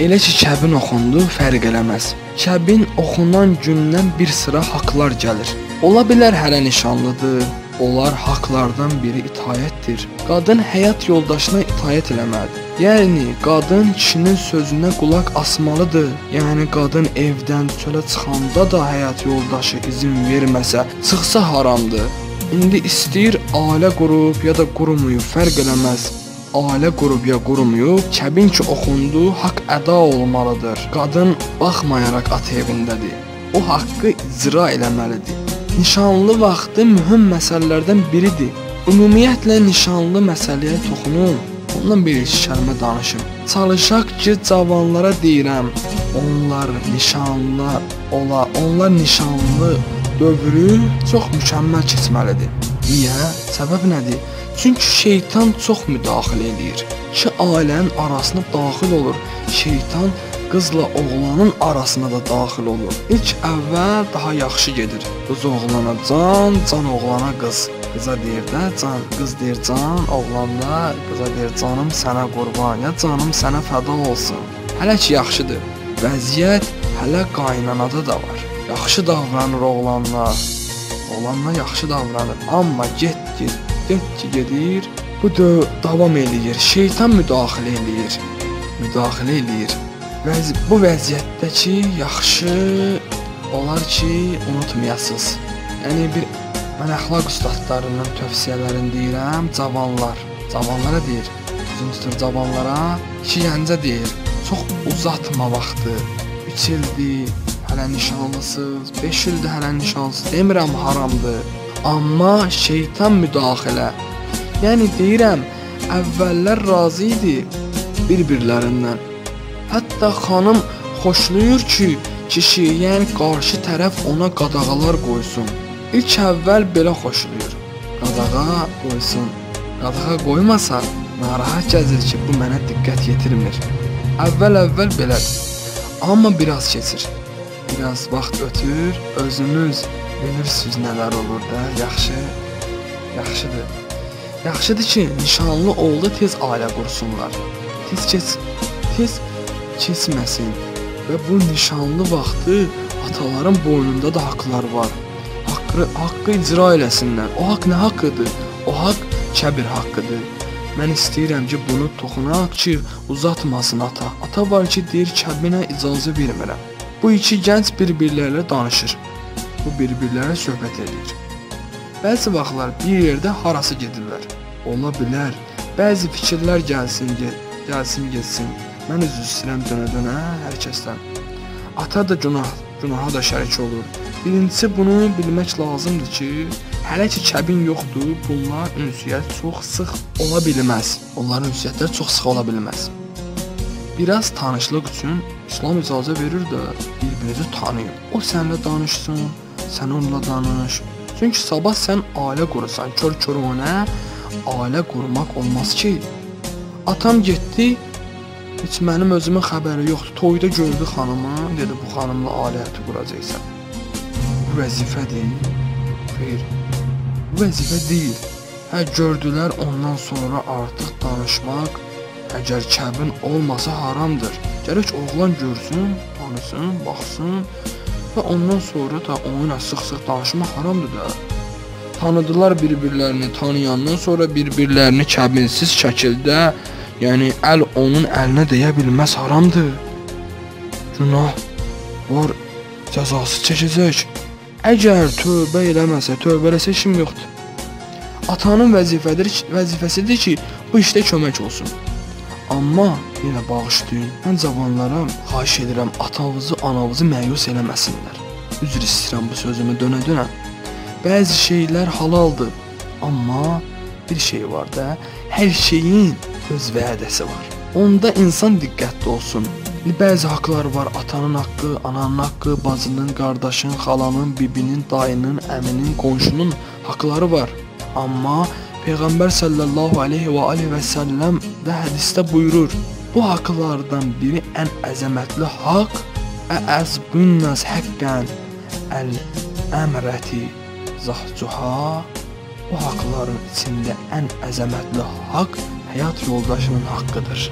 Elə ki kəbin oxundu, fərq eləməz. Kəbin oxunan gündən bir sıra haqlar gəlir. Ola bilər hələ nişanlıdır. Onlar haqlardan biri itaətdir. Qadın həyat yoldaşına itaət eləməlidir. Yəni qadın kişinin sözünə qulaq asmalıdır. Yəni qadın evdən çölə çıxanda da həyat yoldaşı izin verməsə, çıxsa haramdır. İndi istəyir ailə qurub ya da qurmayıb, fərq eləməz. Ailə qurub ya qurmayıb, kəbin ki oxundu, haqq əda olmalıdır. Qadın baxmayaraq ata evindədir. O haqqı icra eləməlidir. Nişanlı vaxtı mühüm məsələlərdən biridir. Ümumiyyətlə nişanlı məsələyə toxunum. Ondan bir iki kəlmə danışım. Çalışaq ki, cavanlara deyirəm, onlar nişanlı dövrü çox mükəmməl keçməlidir. Niyə? Səbəb nədir? Çünki şeytan çox müdaxilə edir. İki ailənin arasına daxil olur. Şeytan qızla oğlanın arasına da daxil olur. İlk əvvəl daha yaxşı gedir. Qız oğlana can, can oğlana qız. Qıza deyir də can, qız deyir can, oğlan da qıza deyir canım sənə qurban, ya canım sənə fəda olsun. Hələ ki yaxşıdır. Vəziyyət hələ qaynanada da var. Yaxşı davranır oğlanlar. Oğlanlar yaxşı davranır. Amma get gedir. Bu da davam eləyir. Şeytan müdaxilə eləyir. Bu vəziyyətdəki yaxşı olar ki, unutmayasınız. Yəni mən əxlaq ustadlarının tövsiyələrini deyirəm, cavanlara deyir. Uzun tutur cavanlara, iki gəncə deyir. Çox uzatma vaxtı. 3 ildir hələ nişanlısınız, 5 ildir hələ nişanlısınız. Demirəm haramdır. Amma şeytan müdaxilə. Yəni deyirəm, əvvəllər razı idi bir-birlərindən. Hətta xanım xoşlayır ki, kişi, yəni qarşı tərəf ona qadağalar qoysun. İlk əvvəl belə xoşlayır. Qadağa qoysun. Qadağa qoymasa, narahat gəzir ki, bu mənə diqqət yetirmir. Əvvəl belədir. Amma biraz keçir. Biraz vaxt ötür, özünüz bilirsiniz nələr olur da, yaxşıdır. Yaxşıdır ki, nişanlı oldu tez ailə qursunlar. Tez keçməsin və bu nişanlı vaxtı ataların boynunda da haqlar var. Haqqı icra eləsinlər. O haqq nə haqqıdır? O haqq kəbir haqqıdır. Mən istəyirəm ki, bunu toxunaq ki, uzatmasın ata. Ata var ki, deyir kəbinə icazə vermirəm. Bu iki gənc bir-birlərlə danışır. Bu bir-birlərlə söhbət edir. Bəzi vaxtlar bir yerdə harası gedirlər. Ola bilər, bəzi fikirlər gəlsin, getsin. Mən üzr istəyirəm dönə hər kəsdən. Ata da günaha da şərik olur. Birincisi bunu bilmək lazımdır ki, hələ ki kəbin yoxdur, bunlar ünsiyyət çox sıx ola bilməz. Onların ünsiyyətləri çox sıx ola bilməz. Biraz tanışlıq üçün İslam icazə verir də bir-birinizi tanıyın. O sənlə danışsın, sən onunla danış. Çünki sabah sən ailə qurursan, kör ona ailə qurmaq olmaz ki. Atam getdi, heç mənim özümün xəbəri yoxdur. Toyda gördü xanımı, dedi bu xanımla ailə həyatı quracaqsan. Bu vəzifədir. Xeyr, bu vəzifə deyil. Gördülər, ondan sonra artıq danışmaq, əgər kəbin olmasa haramdır. Gərək oğlan görsün, tanısın, baxsın və ondan sonra da onunla sıx-sıx danışmaq haramdır da. Tanıdılar bir-birlərini, tanıyandan sonra bir-birlərini kəbinsiz şəkildə, yəni əl onun əlinə dəyə bilməz, haramdır. Günah var, cəzası çəkəcək. Əgər tövbə eləməsə, tövbə eləsə işim yoxdur. Atanın vəzifəsidir ki, bu işdə kömək olsun. Amma yenə bağışlayın, mən cavanlara xahiş edirəm, atanızı, anavızı məyus eləməsinlər. Üzr istəyirəm bu sözümü dönə. Bəzi şeylər halaldır, amma bir şey var da, hər şeyin öz vədəsi var. Onda insan diqqətli olsun. Bəzi haqlar var, atanın haqqı, ananın haqqı, bacının, qardaşın, xalanın, bibinin, dayının, əminin, qonşunun haqları var. Amma Peyğəmbər sallallahu aleyhi və səlləm də hədisdə buyurur, bu haqlardan biri ən əzəmətli haqq, əzbünnəz həqqən əl-əmrəti zahcuha, bu haqların içində ən əzəmətli haqq həyat yoldaşının haqqıdır.